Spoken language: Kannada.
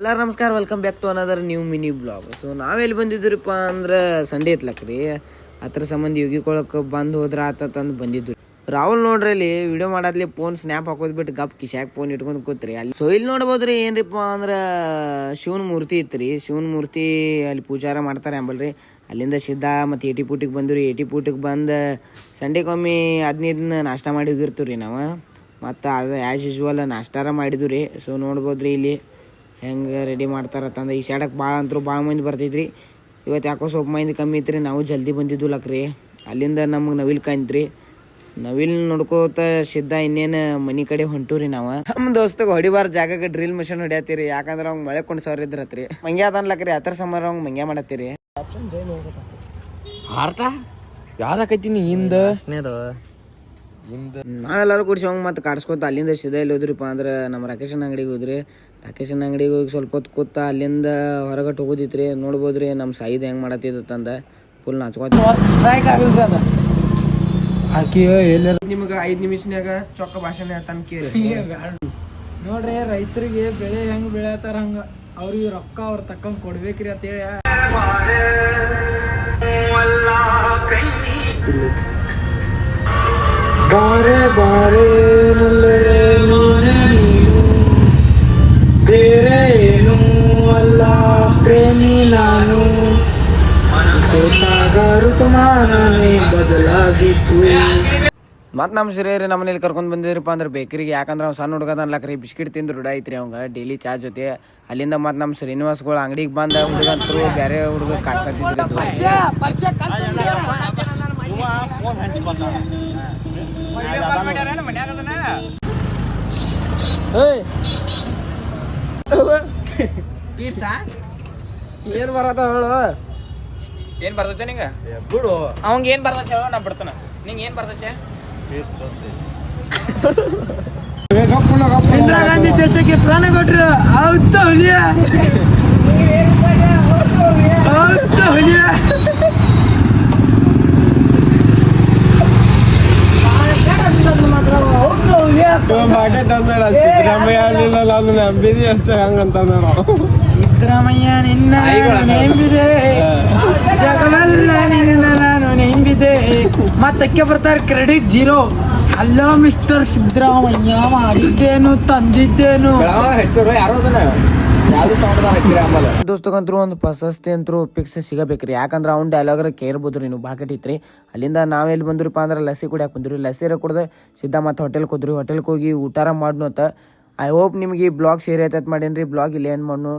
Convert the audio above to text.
ಎಲ್ಲರೂ ನಮಸ್ಕಾರ, welcome back to another new mini blog. So ನಾವೆಲ್ಲಿ ಬಂದಿದ್ರಪ್ಪ ಅಂದ್ರೆ ಸಂಡೇ ಇತ್ಲಕ್ ರೀ, ಅದ್ರ ಸಂಬಂಧ ಯೋಗಿಕೊಳಕ್ಕೆ ಬಂದು ಹೋದ್ರೆ ಆತಂದು ಬಂದಿದ್ದು. ರಾಹುಲ್ ನೋಡ್ರಿ ಅಲ್ಲಿ ವಿಡಿಯೋ ಮಾಡತ್ಲಿ ಫೋನ್ ಸ್ನ್ಯಾಪ್ ಹಾಕೋದ್ ಬಿಟ್ಟು ಗಪ್ ಕಿಶ್ಯಾಕ್ ಫೋನ್ ಇಟ್ಕೊಂಡು ಕೂತ್ರಿ. ಅಲ್ಲಿ ಸೊ ಇಲ್ಲಿ ನೋಡ್ಬೋದ್ರಿ ಏನ್ರಿಪ್ಪ ಅಂದ್ರೆ ಶಿವನ ಮೂರ್ತಿ ಇತ್ತು ರೀ. ಶಿವನ ಮೂರ್ತಿ ಅಲ್ಲಿ ಪೂಜಾರ ಮಾಡ್ತಾರೆ ಅಂಬಲ್ರಿ. ಅಲ್ಲಿಂದ ಸಿದ್ಧ ಮತ್ತು ಏಟಿ ಪೂಟಿಗೆ ಬಂದ್ರಿ. ಏಟಿ ಪೂಟಿಗೆ ಬಂದು ಸಂಡೆಗೊಮ್ಮೆ 15 ನಾಷ್ಟ ಮಾಡಿ ಹೋಗಿರ್ತೀವಿ ರೀ ನಾವು. ಮತ್ತು ಅದು ಆ್ಯಸ್ ಯೂಶ್ವಲ್ ನಾಷ್ಟಾರ ಮಾಡಿದ್ವಿ ರೀ. ಸೊ ನೋಡ್ಬೋದ್ರಿ ಇಲ್ಲಿ ಹೆಂಗೆ ರೆಡಿ ಮಾಡ್ತಾರತ್ತಂದ್ರೆ ಈ ಸೈಡಕ್ಕೆ ಭಾಳ ಮಂದಿ ಬರ್ತೈತ್ರಿ. ಇವತ್ತು ಯಾಕೋ ಸ್ವಲ್ಪ ಮಂದಿ ಕಮ್ಮಿ ಐತ್ರಿ. ನಾವು ಜಲ್ದಿ ಬಂದಿದ್ದು ಲಕ್ರಿ. ಅಲ್ಲಿಂದ ನಮಗೆ ನವಿಲ್ ಕಾಯ್ತ್ರಿ. ನವಿಲ್ ನೋಡ್ಕೋತ ಸಿದ್ಧ ಇನ್ನೇನು ಮನೆ ಕಡೆ ಹೊಂಟೂರಿ ನಾವು. ನಮ್ಮ ದೋಸ್ತಗೆ ಹೊಡಿಬಾರ ಜಾಗಕ್ಕೆ ಡ್ರಿಲ್ ಮಿಷನ್ ಹೊಡಿಯತ್ತೀರಿ. ಯಾಕಂದ್ರೆ ಅವ್ನು ಮಳೆ ಕೊಂಡು ಸರ್ ಇದ್ರತ್ರಿ. ಮಂಗ್ಯ ಅದನ್ಲಕ್ರಿ ಅದ್ರ ಸಂಬಂಧ ಅವ್ನು ಮಂಗ್ಯ ಮಾಡತ್ತೀರಿ. ಹಾರ್ಟ ಯಾವ್ದಾಕೈತಿನಿ ಹಿಂದ ನಾವೆಲ್ಲರೂ ಕೂಡಿಸಿ ಹೋಗಿ ಮತ್ತೆ ಕಾಡ್ಸ್ಕೊತ ಅಲ್ಲಿಂದ ಸಿದ್ಧ ಎಲ್ಲಿ ಹೋದ್ರಿಪ್ಪ ಅಂದ್ರೆ ನಮ್ಮ ರಾಕೇಶನ ಅಂಗಡಿಗೆ ಹೋದ್ರಿ. ರಾಕೇಶನ ಅಂಗಡಿಗೆ ಹೋಗಿ ಸ್ವಲ್ಪ ಹೊತ್ತು ಕೂತ ಅಲ್ಲಿಂದ ಹೊರಗಟ್ಟು ಹೋಗೋದಿತ್ರಿ. ನೋಡ್ಬೋದ್ರಿ ನಮ್ಮ ಸಾಯಿದ್ ಹೆಂಗೆ ಮಾಡತ್ತಿದ್ದಂದ ಫುಲ್ ನಾಚ್ಕೋತ. ನಿಮ್ಗೆ 5 ನಿಮಿಷನ್ಯಾಗ ಚೊಕ್ಕ ಭಾಷಣ ಹೇಳ್ತಾನ ಕೇಳಿ. ನೋಡ್ರಿ, ರೈತರಿಗೆ ಬೆಳೆ ಹೆಂಗ್ ಬೆಳೆಯತ್ತಾರ ಹಂಗ ಅವ್ರಿಗೆ ರೊಕ್ಕ ಅವ್ರ ತಕ್ಕಂಗ್ ಕೊಡ್ಬೇಕ್ರಿ ಅಂತೇಳಿ. ಬಾರೆ ಬಾರೆ ಬೇರೆ ಏನು ಅಲ್ಲ ಪ್ರೇಮಿ ನಾನು, ಸೋತಾಗ ಋತುಮಾನನೇ ಬದಲಾಗಿತ್ತು. ಮತ್ತು ನಮ್ಮ ಸಿರಿಯರಿ ನಮ್ಮ ಮನೇಲಿ ಕರ್ಕೊಂಡು ಬಂದಿದ್ರಪ್ಪ ಅಂದ್ರೆ ಬೇಕರಿಗೆ. ಯಾಕಂದ್ರೆ ಅವ್ನು ಸಣ್ಣ ಹುಡುಗದ ಅನ್ಲಕ್ರಿ ಬಿಸ್ಕಿಟ್ ತಿಂದು ರೂಢ ಐತ್ರಿ ಅವಂಗೆ ಡೈಲಿ ಚಾ ಜೊತೆ. ಅಲ್ಲಿಂದ ಮತ್ತು ನಮ್ಮ ಶ್ರೀನಿವಾಸ್ಗಳು ಅಂಗಡಿಗೆ ಬಂದ ಹುಡುಗಂತರು ಬೇರೆ ಹುಡುಗ ಕಾಡ್ಸತ್ತಿದ್ರಿ. ಏನ್ ಬರತ್ತ ಹೇಳು, ಏನ್ ಬರ್ತೈತೆ ನಿಂಗ? ಬಿಡು ಅವಂಗ ಏನ್ ಬರ್ತೈತೆ ಹೇಳೋ, ನಾ ಬಿಡ್ತಾನ. ನಿಂಗೆ ಏನ್ ಬರ್ತೈತೆ? ಇಂದಿರಾ ಗಾಂಧಿ ದೇಶಕ್ಕೆ ಪ್ರಾಣ ಕೊಟ್ರು. ಹೌದಾ ಹುಲಿಯ, ಹೌದಾ ಹುಲಿಯ. ಸಿದ್ದರಾಮಯ್ಯ ನಂಬಿದಿ ಅಂತ ಹಂಗಂತ ಸಿದ್ದರಾಮಯ್ಯ ನಿನ್ನ ನೆಂಬಿದೆ, ಜಗವೆಲ್ಲ ನಿನ್ನ ನಾನು ನೆಂಬಿದೆ. ಮತ್ತಕ್ಕೆ ಬರ್ತಾರೆ ಕ್ರೆಡಿಟ್ 0. ಅಲ್ಲೋ ಮಿಸ್ಟರ್ ಸಿದ್ದರಾಮಯ್ಯ, ಮಾಡಿದ್ದೇನು ತಂದಿದ್ದೇನು. ದೋಸ್ತಗಂತರೂ ಒಂದು ಪ್ರಶಸ್ತಿ ಅಂತರೂ ಫಿಕ್ಸ್ ಸಿಗಬೇಕ್ರಿ. ಯಾಕಂದ್ರೆ ಅವ್ನ ಡೈಲಾಗ್ರ ಕೇರ್ಬೋದ್ರಿ ನೀವು ಬಾಕೆಟ್ ಇತ್ರಿ. ಅಲ್ಲಿಂದ ನಾವೆಲ್ಲಿ ಬಂದ್ರಿಪ್ಪ ಅಂದ್ರೆ ಲಸ್ಸಿ ಕುಡಿಯಾಕೆ ಬಂದ್ರಿ. ಲಸ್ಸಿರ ಕುಡ್ದು ಸಿದ್ಧ ಮತ್ತು ಹೋಟೆಲ್ಗೆ ಹೋದ್ರಿ. ಹೋಟೆಲ್ಗೆ ಹೋಗಿ ಊಟಾರ ಮಾಡ್ನು ಅಂತ. ಐ ಹೋಪ್ ನಿಮ್ಗೆ ಈ ಬ್ಲಾಗ್ ಶೇರ್ ಆಯ್ತತ್ ಮಾಡೇನ್ರಿ. ಬ್ಲಾಗ್ ಇಲ್ಲಿ ಏನು ಮಾಡ್ನು